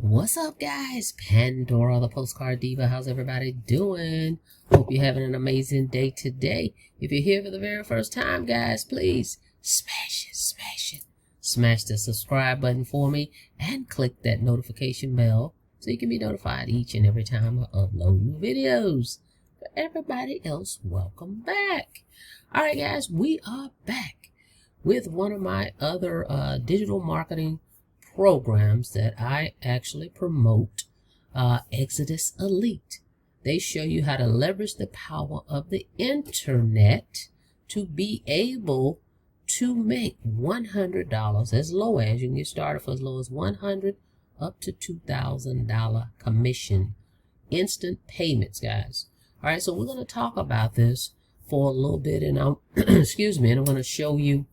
What's up, guys? Pandora, the Postcard Diva. How's everybody doing? Hope you're having an amazing day today. If you're here for the very first time, guys, please smash it. Smash the subscribe button for me and click that notification bell so you can be notified each and every time I upload new videos. For everybody else, welcome back. All right, guys, we are back with one of my other digital marketing programs that I actually promote, Exitus Elite. They show you how to leverage the power of the internet to be able to make $100 as low as, you can get started for as low as $100 up to $2,000 commission, instant payments, guys. All right, so we're going to talk about this for a little bit, and I'm excuse me, and I'm going to show you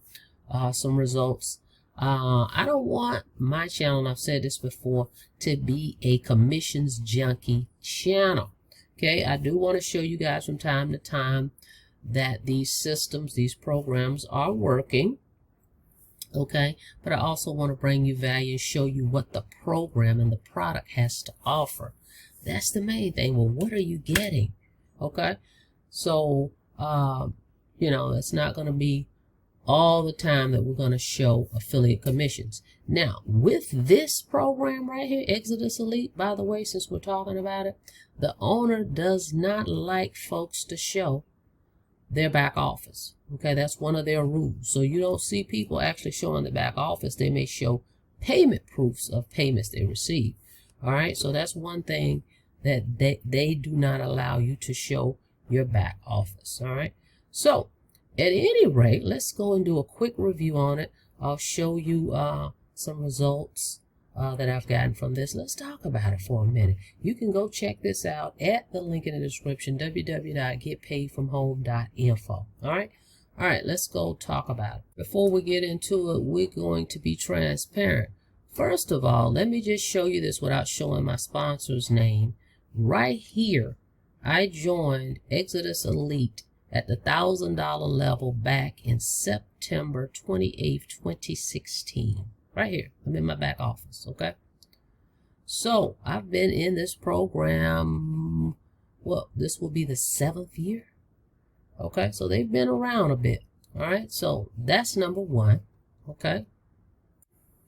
some results. I don't want my channel, and I've said this before, to be a commissions junkie channel. Okay, I do want to show you guys from time to time that these systems, these programs are working. Okay, but I also want to bring you value and show you what the program and the product has to offer. That's the main thing. Well, what are you getting? Okay, so you know, it's not going to be all the time that we're going to show affiliate commissions. Now, with this program right here, Exitus Elite, by the way, since we're talking about it, the owner does not like folks to show their back office. Okay, that's one of their rules. So you don't see people actually showing the back office. They may show payment proofs of payments they receive. All right, so that's one thing that they do not allow you to show your back office. All right, so at any rate, let's go and do a quick review on it. I'll show you some results that I've gotten from this. Let's talk about it for a minute. You can go check this out at the link in the description, www.getpaidfromhome.info. All right, let's go talk about it. Before we get into it, we're going to be transparent. First of all, let me just show you this without showing my sponsor's name. Right here, I joined Exitus Elite at the $1,000 level back in September 28th, 2016. Right here, I'm in my back office, okay? So, I've been in this program, well, this will be the 7th year. Okay, so they've been around a bit. All right, so that's number one, okay?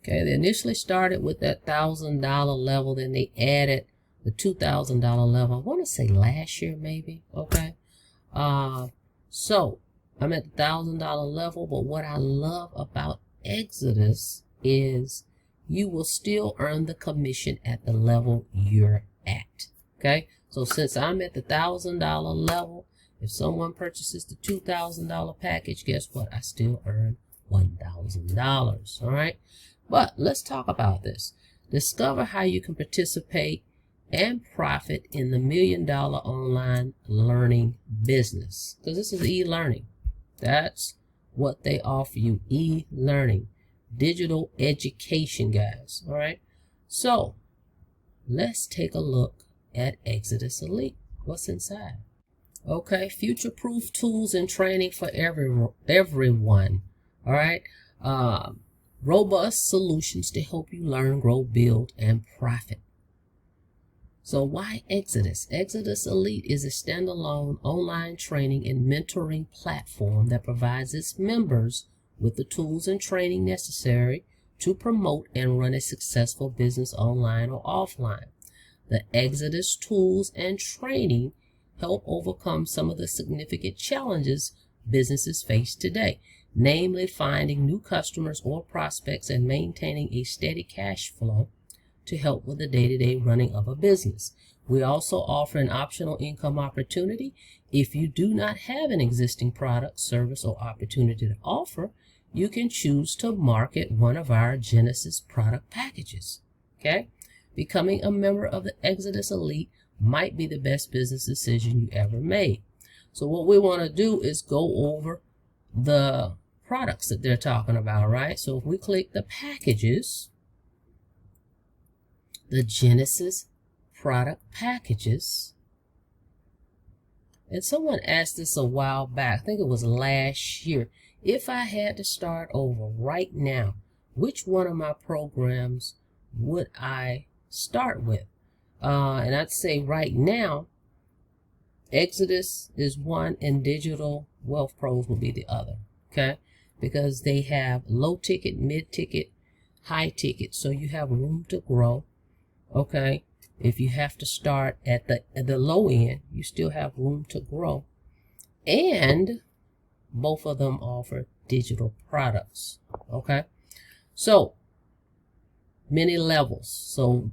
Okay, they initially started with that $1,000 level, then they added the $2,000 level, I want to say last year maybe, okay? So I'm at the $1,000 level, but what I love about Exitus is you will still earn the commission at the level you're at. Okay, so since I'm at the $1,000 level, if someone purchases the $2,000 package, guess what? I still earn $1,000. All right, but let's talk about this. Discover how you can participate and profit in the $1 million online learning business, because this is e-learning. That's what they offer you, e-learning, digital education, guys. All right, so let's take a look at Exitus Elite. What's inside? Okay, future-proof tools and training for everyone. All right, robust solutions to help you learn, grow, build, and profit. So why Exitus? Exitus Elite is a standalone online training and mentoring platform that provides its members with the tools and training necessary to promote and run a successful business online or offline. The Exitus tools and training help overcome some of the significant challenges businesses face today, namely finding new customers or prospects and maintaining a steady cash flow to help with the day-to-day running of a business. We also offer an optional income opportunity. If you do not have an existing product, service, or opportunity to offer, you can choose to market one of our Genesis product packages. Okay? Becoming a member of the Exitus Elite might be the best business decision you ever made. So what we want to do is go over the products that they're talking about, right? So if we click the packages, the Genesis product packages. And someone asked this a while back, I think it was last year, if I had to start over right now, which one of my programs would I start with. And I'd say right now, Exitus is one and Digital Wealth Pros will be the other, okay? Because they have low ticket, mid ticket, high ticket, so you have room to grow, okay? If you have to start at the low end, you still have room to grow. And both of them offer digital products, okay? So many levels, so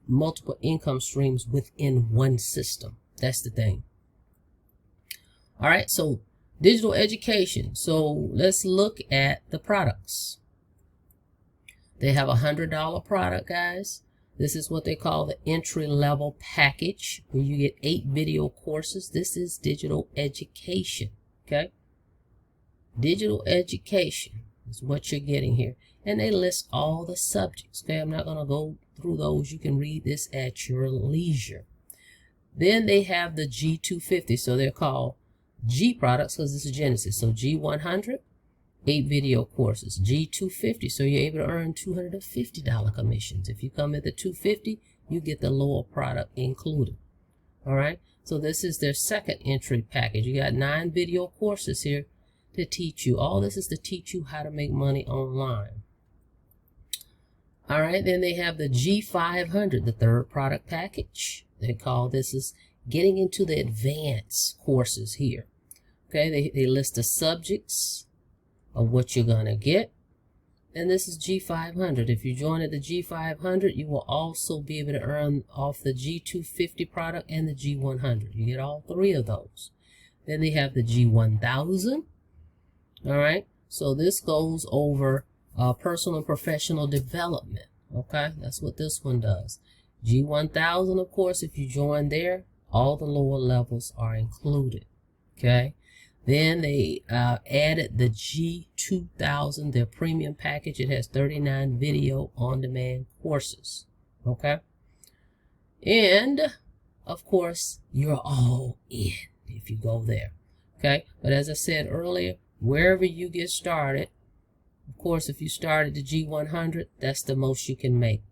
multiple income streams within one system. That's the thing. All right, so digital education. So let's look at the products. They have a $100 product, guys. This is what they call the entry-level package, where you get 8 video courses. This is digital education, okay? Digital education is what you're getting here. And they list all the subjects, okay? I'm not going to go through those. You can read this at your leisure. Then they have the G250, so they're called G products because this is Genesis. So G100, 8 video courses. G250, so you're able to earn $250 commissions. If you come at the 250, you get the lower product included. All right, so this is their second entry package. You got 9 video courses here to teach you. All this is to teach you how to make money online. All right, then they have the G500, the third product package. They call this is getting into the advanced courses here. Okay, they list the subjects of what you're going to get. And this is G500. If you join at the G500, you will also be able to earn off the G250 product and the G100. You get all 3 of those. Then they have the G1000. All right, so this goes over personal and professional development. Okay, that's what this one does. G1000, of course, if you join there, all the lower levels are included. Okay. Then they added the G2000, their premium package. It has 39 video on-demand courses, okay? And, of course, you're all in if you go there, okay? But as I said earlier, wherever you get started, of course, if you start at the G100, that's the most you can make,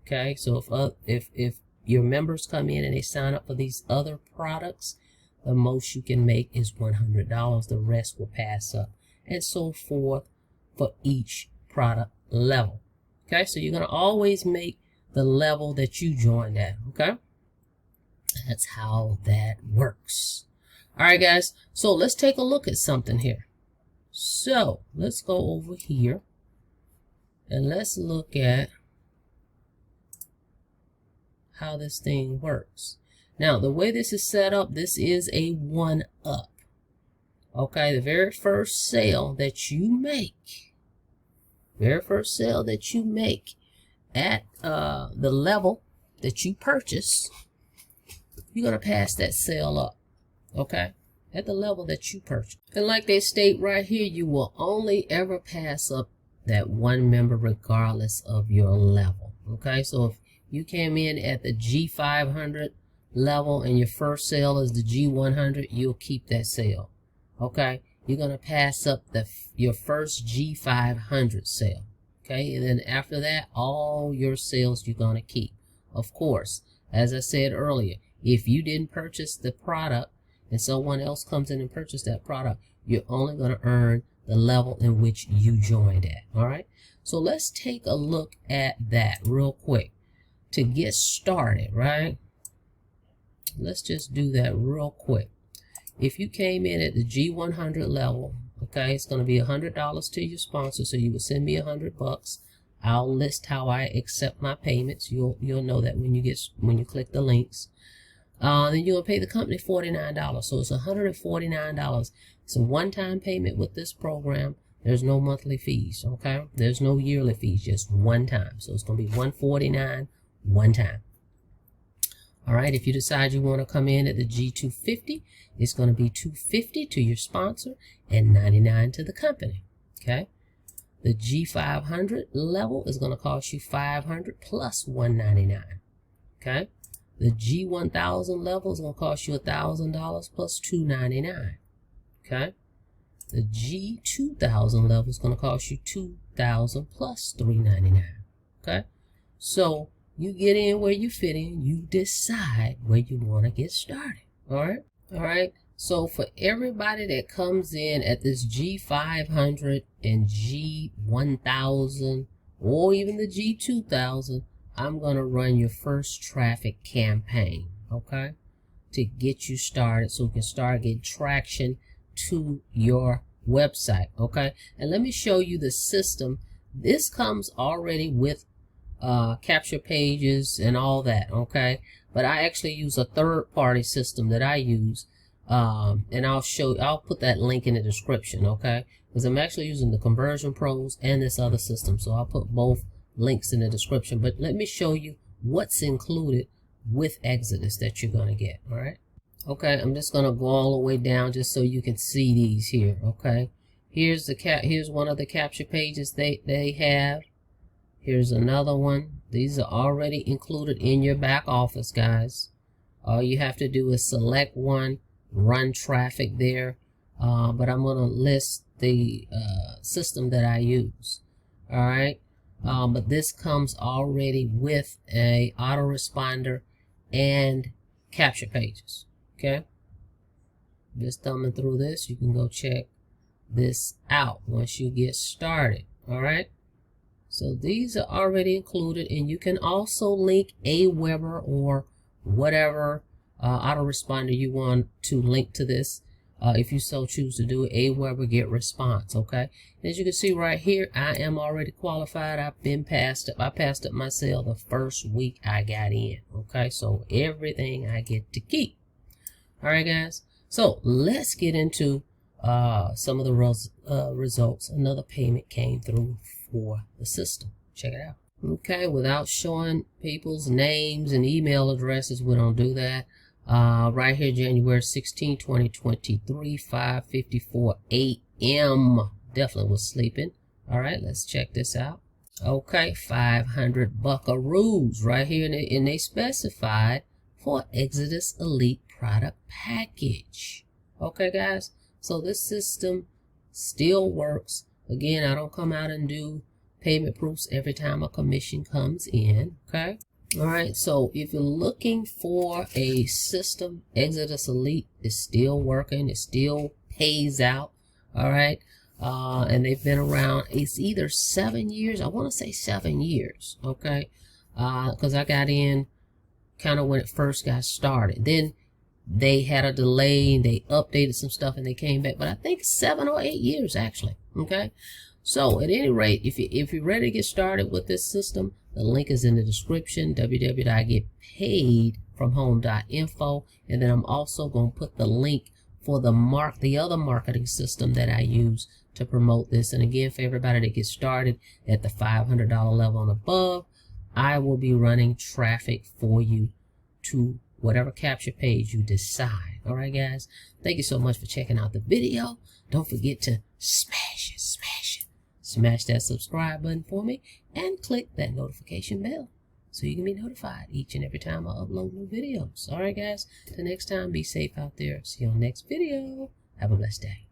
okay? So if your members come in and they sign up for these other products, the most you can make is $100. The rest will pass up, and so forth for each product level. Okay, so you're going to always make the level that you joined at. Okay, that's how that works. All right, guys, so let's take a look at something here. So let's go over here and let's look at how this thing works. Now, the way this is set up, this is a 1-up. Okay, the very first sale that you make, at the level that you purchase, you're going to pass that sale up. Okay, at the level that you purchase. And like they state right here, you will only ever pass up that one member regardless of your level. Okay, so if you came in at the G500 level and your first sale is the G100, you'll keep that sale. Okay, you're going to pass up your first G500 sale. Okay, and then after that, all your sales you're going to keep. Of course, as I said earlier, if you didn't purchase the product and someone else comes in and purchase that product, you're only going to earn the level in which you joined at. All right, so let's take a look at that real quick to get started, right? Let's just do that real quick. If you came in at the G100 level, okay, it's going to be $100 to your sponsor, so you would send me $100. I'll list how I accept my payments. You'll know that when you click the links. Then you'll pay the company $49, so it's $149. It's a one-time payment with this program. There's no monthly fees, okay? There's no yearly fees, just one time. So it's going to be $149 one time. All right, if you decide you want to come in at the G250, it's going to be $250 to your sponsor and $99 to the company. Okay, the G500 level is going to cost you $500 plus $199. Okay, the G1000 level is going to cost you $1,000 plus $299. Okay, the G2000 level is going to cost you $2,000 plus $399. Okay, so You get in where you fit in. You decide where you want to get started. All right. All right. So for everybody that comes in at this G500 and G1000 or even the G2000, I'm going to run your first traffic campaign, okay, to get you started so we can start getting traction to your website, okay? And let me show you the system. This comes already with capture pages and all that, okay? But I actually use a third-party system that I use, and I'll put that link in the description, okay? Because I'm actually using the Conversion Pros and this other system, so I'll put both links in the description. But let me show you what's included with Exitus that you're gonna get. All right. Okay, I'm just gonna go all the way down just so you can see these here. Okay. Here's one of the capture pages they have. Here's another one. These are already included in your back office, guys. All you have to do is select one, run traffic there. But I'm gonna list the system that I use. All right. But this comes already with a autoresponder and capture pages. Okay, just thumbing through this, you can go check this out once you get started. All right, so these are already included, and you can also link Aweber or whatever autoresponder you want to link to this. If you so choose to do it, Aweber get response. Okay, as you can see right here, I am already qualified. I've been passed up. I passed up my sale the first week I got in. Okay, so everything I get to keep. All right, guys. So let's get into some of the results. Another payment came through for the system. Check it out. Okay, without showing people's names and email addresses, we don't do that. Right here, January 16, 2023, 5:54 a.m. Definitely was sleeping. All right, let's check this out. Okay, 500 buckaroos right here, and they specified for Exitus Elite product package. Okay, guys, so this system still works. Again, I don't come out and do payment proofs every time a commission comes in. Okay. All right, so if you're looking for a system, Exitus Elite is still working. It still pays out. All right, and they've been around. It's either 7 years. I want to say 7 years. Okay, because I got in kind of when it first got started. Then they had a delay and they updated some stuff and they came back. But I think 7 or 8 years actually. Okay. So at any rate, if you're ready to get started with this system, the link is in the description, www.getpaidfromhome.info, and then I'm also going to put the link for the other marketing system that I use to promote this. And again, for everybody that gets started at the $500 level and above, I will be running traffic for you to whatever capture page you decide. All right, guys. Thank you so much for checking out the video. Don't forget to smash that subscribe button for me and click that notification bell so you can be notified each and every time I upload new videos. All right, guys. Till next time, be safe out there. See you on the next video. Have a blessed day.